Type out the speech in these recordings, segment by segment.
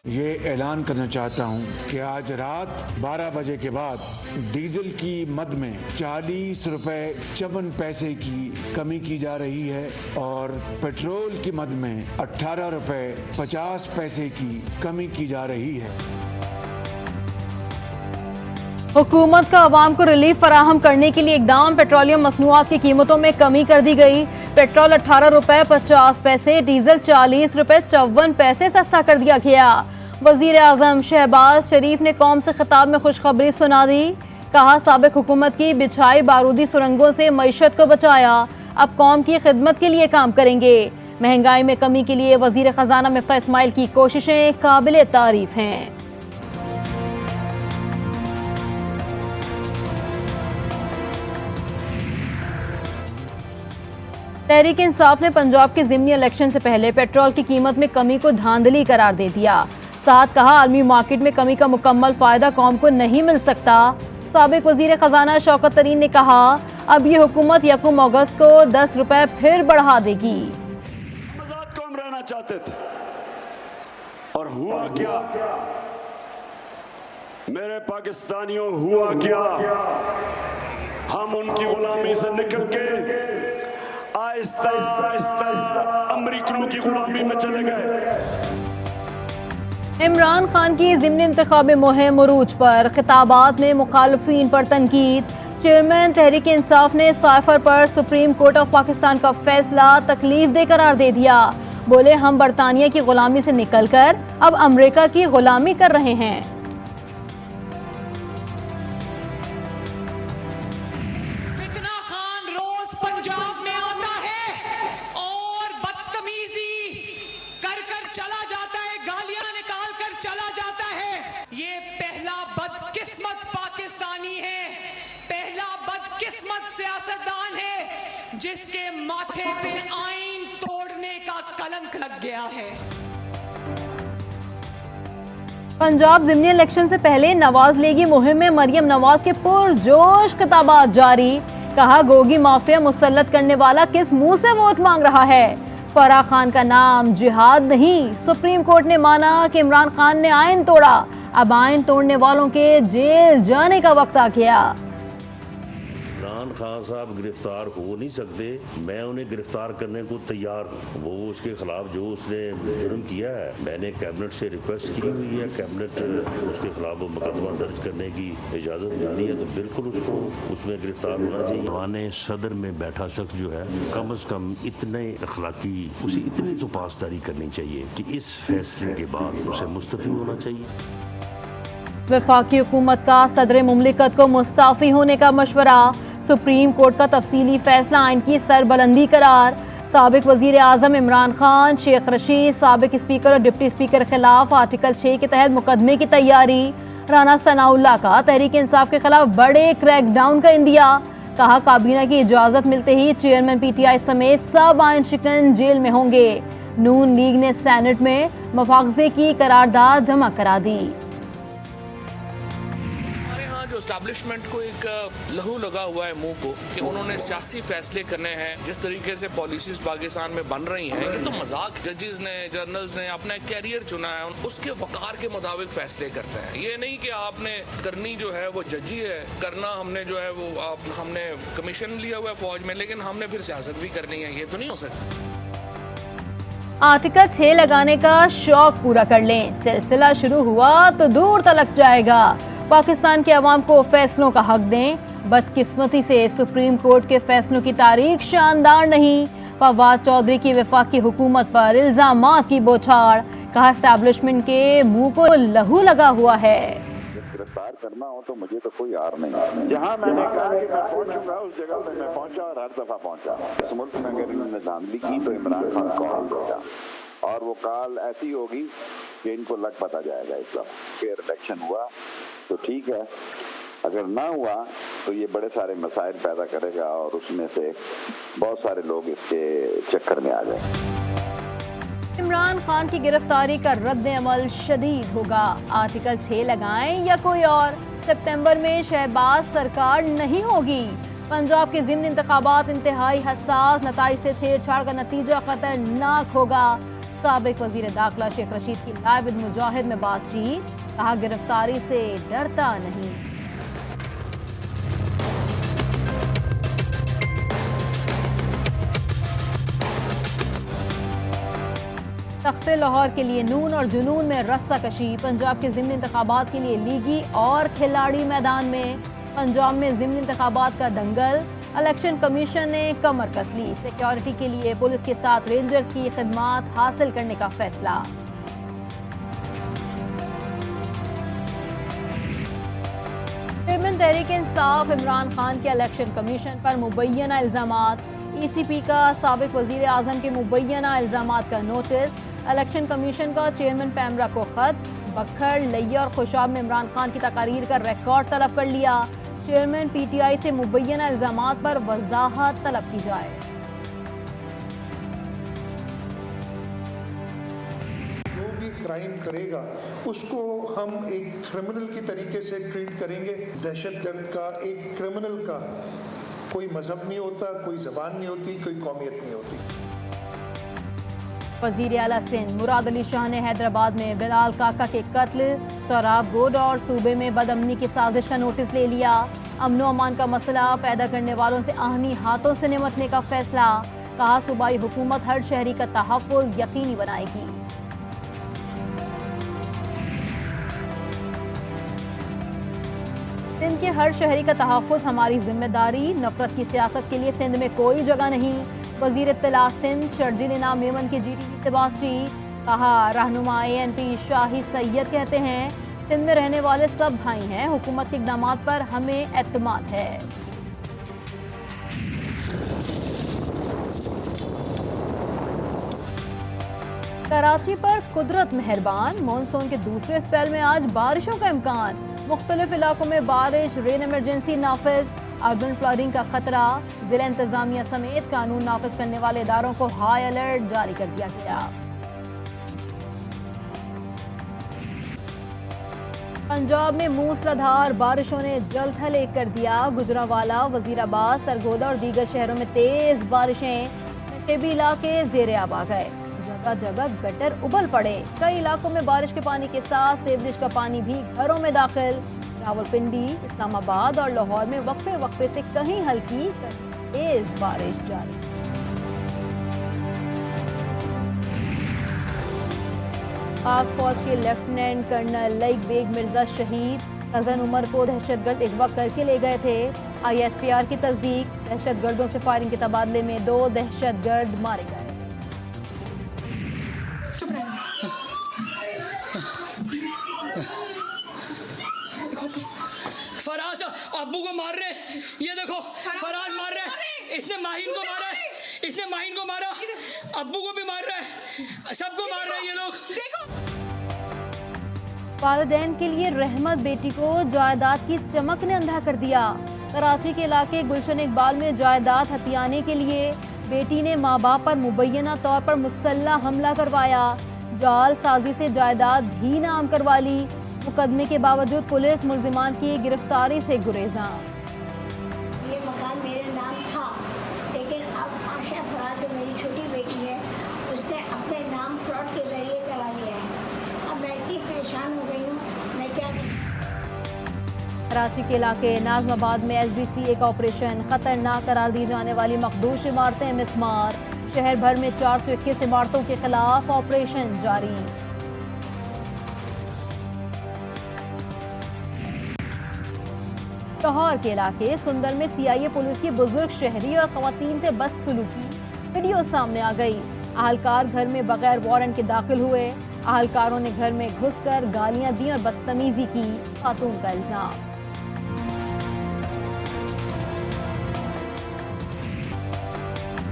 ये ऐलान करना चाहता हूँ कि आज रात 12 बजे के बाद डीजल की मद में 40 रुपए 54 पैसे की कमी की जा रही है और पेट्रोल की मद में 18 रुपए 50 पैसे की कमी की जा रही है। हुकूमत का अवाम को रिलीफ फराहम करने के लिए इकदाम। पेट्रोलियम मसनूआत की कीमतों में कमी कर दी गई। पेट्रोल 18 रुपए 50 पैसे, डीजल 40 रुपए 54 पैसे सस्ता कर दिया गया। वजीर आजम शहबाज शरीफ ने कौम से खिताब में खुशखबरी सुना दी। कहा, साबिक हुकूमत की बिछाई बारूदी सुरंगों से मईशत को बचाया, अब कौम की खिदमत के लिए काम करेंगे। महंगाई में कमी के लिए वजीर खजाना मिफ्ता इस्माइल की कोशिशें काबिल तारीफ हैं। तहरीक इंसाफ ने पंजाब के ज़िमनी इलेक्शन से पहले पेट्रोल की कीमत में कमी को धांधली करार दे दिया। साथ कहा, आलमी मार्केट में कमी का मुकम्मल फायदा कौम को नहीं मिल सकता। साबिक वजीर खजाना शौकत तरीन ने कहा, अब ये हुकूमत 1 अगस्त को 10 रुपए फिर बढ़ा देगी। आजाद कौम रहना चाहते थे और हुआ क्या मेरे पाकिस्तानियों, हुआ क्या? हम उनकी गुलामी से निकल के आहिस्ता आहिस्ता अमरीकियों की गुलामी में चले गए। इमरान खान की ज़िमनी इंतखाबी मुहिम उरूज पर। खिताबात में मुखालफीन पर तनकीद। चेयरमैन तहरीक इंसाफ ने साइफर पर सुप्रीम कोर्ट ऑफ पाकिस्तान का फैसला तकलीफ दे करार दे दिया। बोले, हम बरतानिया की गुलामी से निकलकर अब अमेरिका की गुलामी कर रहे हैं। सियासतदान है जिसके माथे पे आईन तोड़ने का कलंक लग गया है। पंजाब ज़िमनी इलेक्शन से पहले नवाज लीगी मुहिम में मरियम नवाज के पुरजोश खिताबात जारी। कहा, गोगी माफिया मुसल्लत करने वाला किस मुंह से वोट मांग रहा है? फराह खान का नाम जिहाद नहीं। सुप्रीम कोर्ट ने माना कि इमरान खान ने आईन तोड़ा, अब आईन तोड़ने वालों के जेल जाने का वक्त आ गया। इमरान खान साहब गिरफ्तार हो नहीं सकते, मैं उन्हें गिरफ्तार करने को तैयार हूँ। वो उसके खिलाफ जो उसने जुर्म किया है, मैंने कैबिनेट से रिक्वेस्ट की हुई है, कैबिनेट उसके खिलाफ वो मुकदमा दर्ज करने की इजाज़त मिलती है तो बिल्कुल उसको उसमें गिरफ्तार होना चाहिए। जवाने सदर में बैठा शख्स जो है, कम अज़ कम इतने अखलाकी उसे इतनी तो पासदारी करनी चाहिए कि इस फैसले के बाद उसे मुस्तफ़ी होना चाहिए। वफाकी हुकूमत का सदर मुमलिकत को मुस्ताफी होने का मशवरा। सुप्रीम कोर्ट का तफसीली फैसला आइन की सरबलंदी करार। साबिक वजीर आजम इमरान खान, शेख रशीद, साबिक स्पीकर और डिप्टी स्पीकर के खिलाफ आर्टिकल 6 के तहत मुकदमे की तैयारी। राना सनाउल्लाह का तहरीक इंसाफ के खिलाफ बड़े क्रैकडाउन का इंदिया। कहा, काबीना की इजाजत मिलते ही चेयरमैन PTI समेत सब आइन शिकन जेल में होंगे। नून लीग ने सेनेट में मुफाखजे की करारदाद जमा करा दी। एस्टैब्लिशमेंट को एक लहू लगा हुआ है मुंह को कि उन्होंने सियासी फैसले करने हैं। जिस तरीके से पॉलिसीज पाकिस्तान में बन रही हैं, ये तो मजाक। जजेस ने, जर्नल्स ने अपना कैरियर चुना है, उसके वकार के मुताबिक फैसले करते हैं। ये नहीं कि आपने करनी जो है वो जजी है, करना हमने जो है वो हमने कमीशन लिया हुआ है फौज में, लेकिन हमने फिर सियासत भी करनी है, ये तो नहीं हो सकता। आर्टिकल 6 लगाने का शौक पूरा कर लें, सिलसिला शुरू हुआ तो दूर तलक जाएगा। पाकिस्तान के अवाम को फैसलों का हक दें। बदकिस्मती से सुप्रीम कोर्ट के फैसलों की तारीख शानदार नहीं। फवाद चौधरी की वफाकी हुकूमत पर इल्जामात की बौछार। कहा, एस्टैब्लिशमेंट के मुंह को लहू लगा हुआ है। गिरफ्तार करना हो तो मुझे तो कोई आर नहीं है। जहाँ मैंने कहा कि मैं पहुंचूंगा उस जगह पे मैं पहुंचा और हर दफा पहुंचा। इस मुल्क में अगर इन्होंने धांधली की तो इमरान खान कॉल देगा और वो कॉल ऐसी होगी कि इनको लग पता जाएगा। इस वक्त फिर इलेक्शन हुआ तो ठीक है, अगर ना हुआ तो ये बड़े सारे मसाइल पैदा करेगा और उसमें से बहुत सारे लोग इसके चक्कर में आ जाएंगे। इमरान खान की गिरफ्तारी का रद्द अमल शदीद होगा। आर्टिकल 6 लगाएं या कोई और, सितंबर में शहबाज सरकार नहीं होगी। पंजाब के ज़िमनी इंतखाबात इंतहाई हसास, नताइज से छेड़छाड़ का नतीजा खतरनाक होगा। साबिक वजीर दाखिला शेख रशीद की लाइव विद मुजाहिद में बातचीत, कहा गिरफ्तारी से डरता नहीं। तख्ते लाहौर के लिए नून और जुनून में रस्सा कशी, पंजाब के ज़िमनी इंतखाबात के लिए लीगी और खिलाड़ी मैदान में, पंजाब में ज़िमनी इंतखाबात का दंगल, इलेक्शन कमीशन ने कमर कस ली, सिक्योरिटी के लिए पुलिस के साथ रेंजर्स की खिदमात हासिल करने का फैसला। चेयरमैन तहरीक इंसाफ इमरान खान के इलेक्शन कमीशन पर मुबैना इल्जामात, ECP का साबिक वजीर आजम के मुबैना इल्जामात का नोटिस, इलेक्शन कमीशन का चेयरमैन पैमरा को खत, बखर, लैया और खुशाब में इमरान खान की तकारीर का रिकॉर्ड तलब कर लिया, चेयरमैन PTI से मुबैना इल्जामात पर वजाहत तलब की जाए। जो भी क्राइम करेगा उसको हम एक क्रिमिनल की तरीके से ट्रीट करेंगे। दहशतगर्द का, एक क्रिमिनल का कोई मजहब नहीं होता, कोई जबान नहीं होती, कोई कौमियत नहीं होती। वजीर आला सिंध मुराद अली शाह ने हैदराबाद में बिलाल काका के कत्ल, सौराब गोड और सूबे में बदअमनी की साजिश का नोटिस ले लिया, अमन व अमान का मसला पैदा करने वालों से आहनी हाथों से निमटने का फैसला, कहा सूबाई हुकूमत हर शहरी का तहफ़्फ़ुज़ यकीनी बनाएगी। सिंध के हर शहरी का तहफ़्फ़ुज़ हमारी जिम्मेदारी, नफरत की सियासत के लिए सिंध में कोई जगह नहीं, वज़ीर इत्तला सिंध शर्जील इनाम मेमन की GTV से बातचीत, कहा रहनुमा ANP शाही सैयद कहते हैं सिंध में रहने वाले सब भाई हैं, हुकूमत के इक़दामात पर हमें एतमाद है। कराची पर कुदरत मेहरबान, मानसून के दूसरे स्पेल में आज बारिशों का इम्कान, मुख्तलिफ इलाकों में बारिश, रेन इमरजेंसी नाफिज, अर्बन फ्लडिंग का खतरा, जिला इंतजामिया समेत कानून नाफिज करने वाले इदारों को हाई अलर्ट जारी कर दिया गया। पंजाब में मूसलाधार बारिशों ने जलथल एक कर दिया, गुजरांवाला, वजीराबाद, सरगोदा और दीगर शहरों में तेज बारिशें, नशेबी इलाके ज़ेरे आब आ गए, जगह जगह गटर उबल पड़े, कई इलाकों में बारिश के पानी के साथ सीवरेज का पानी भी घरों में दाखिल, रावलपिंडी, इस्लामाबाद और लाहौर में वक्फे वक्फे से कहीं हल्की कहीं तेज बारिश जारी। पाक फौज के लेफ्टिनेंट कर्नल लईक बेग मिर्जा शहीद, कजन उमर को दहशतगर्द अगवा करके ले गए थे, ISPR की तस्दीक, दहशतगर्दों से फायरिंग के तबादले में 2 दहशतगर्द मारे गए। फराज अब्बू को मार रहे, ये देखो फराज मार रहा है, इसने माहिन को मारा है, इसने माहिन को मारा, अब्बू को भी मार रहा है, सबको मार रहे हैं ये लोग। देखो वालिदैन के लिए रहमत बेटी को जायदाद की चमक ने अंधा कर दिया, कराची के इलाके गुलशन इकबाल में जायदाद हथियाने के लिए बेटी ने माँ बाप पर मुबैना तौर पर मुसल्लह हमला करवाया, जाल साजी से जायदाद भी नाम करवा ली, मुकदमे के बावजूद पुलिस मुल्जिमान की गिरफ्तारी से गुरेजा। ये मकान मेरे नाम था, लेकिन अब आशा फराज जो मेरी छोटी बेटी है उसने अपने नाम फ्रॉड के जरिए करा लिया है। अब मैं इतनी परेशान हो गई हूँ, मैं क्या। कराची के इलाके नाजमाबाद में SBCA का ऑपरेशन, खतरनाक करार दी जाने वाली मखदूश इमारतें मिसमार, शहर भर में 421 इमारतों के खिलाफ ऑपरेशन जारी। लाहौर के इलाके सुंदर में CIA पुलिस की बुजुर्ग शहरी और खवातीन से बदसलूकी वीडियो सामने आ गई, अहलकार घर में बगैर वारंट के दाखिल हुए, अहलकारों ने घर में घुसकर गालियां दी और बदतमीजी की, खातून का इल्जाम।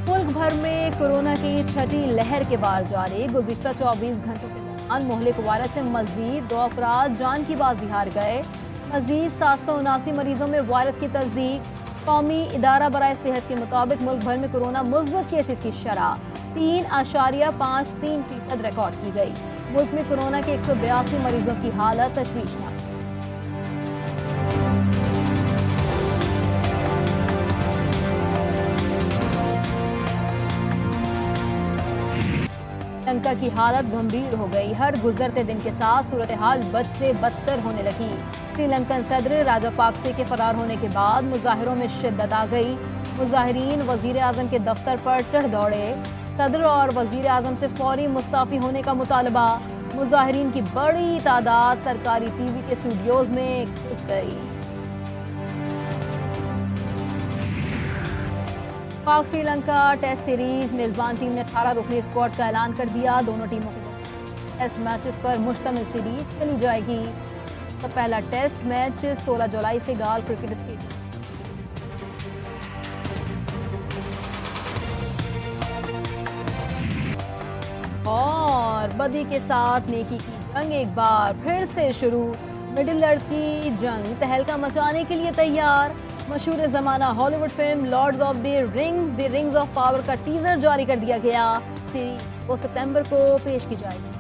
मुल्क भर में कोरोना की छठी लहर के बार जारी, गुज़िश्ता 24 घंटों के दौरान मुहलिक वायरस से मजीद 2 अफराद जान की बाजी हार गए, मजीद 779 मरीजों में वायरस की तस्दीक। कौमी इदारा बराए सेहत के मुताबिक मुल्क भर में कोरोना मुस्बत केसेस की शरह 3.53% रिकॉर्ड की गई। मुल्क में कोरोना के 182 मरीजों की हालत तशवीशनाक। श्रीलंका की हालत गंभीर हो गई। हर गुजरते दिन के साथ सूरत हाल बद से बदतर होने लगी। श्रीलंकन सदर राजापाक्से के फरार होने के बाद मुजाहिरों में शिद्दत आ गई। मुजाहिरीन वजीर आजम के दफ्तर पर चढ़ दौड़े। सदर और वजीर आजम से फौरी मुस्ताफी होने का मुतालबा। मुजाहिरीन की बड़ी तादाद सरकारी टीवी के स्टूडियोज में घुस गई। पाक श्रीलंका टेस्ट सीरीज मेजबान टीम ने 18 रुकनी स्क्वाड का ऐलान कर दिया। दोनों टीमों के टेस्ट मैचेस पर मुश्तमिल सीरीज खेली जाएगी। तो पहला टेस्ट मैच 16 जुलाई से गाल क्रिकेट स्टेडियम। और बदी के साथ नेकी की जंग एक बार फिर से शुरू। मिडिल अर्थ की जंग तहलका मचाने के लिए तैयार। मशहूर ज़माना Hollywood film Lords of the Rings of Power का टीजर जारी कर दिया गया। वो सितंबर को पेश की जाएगी।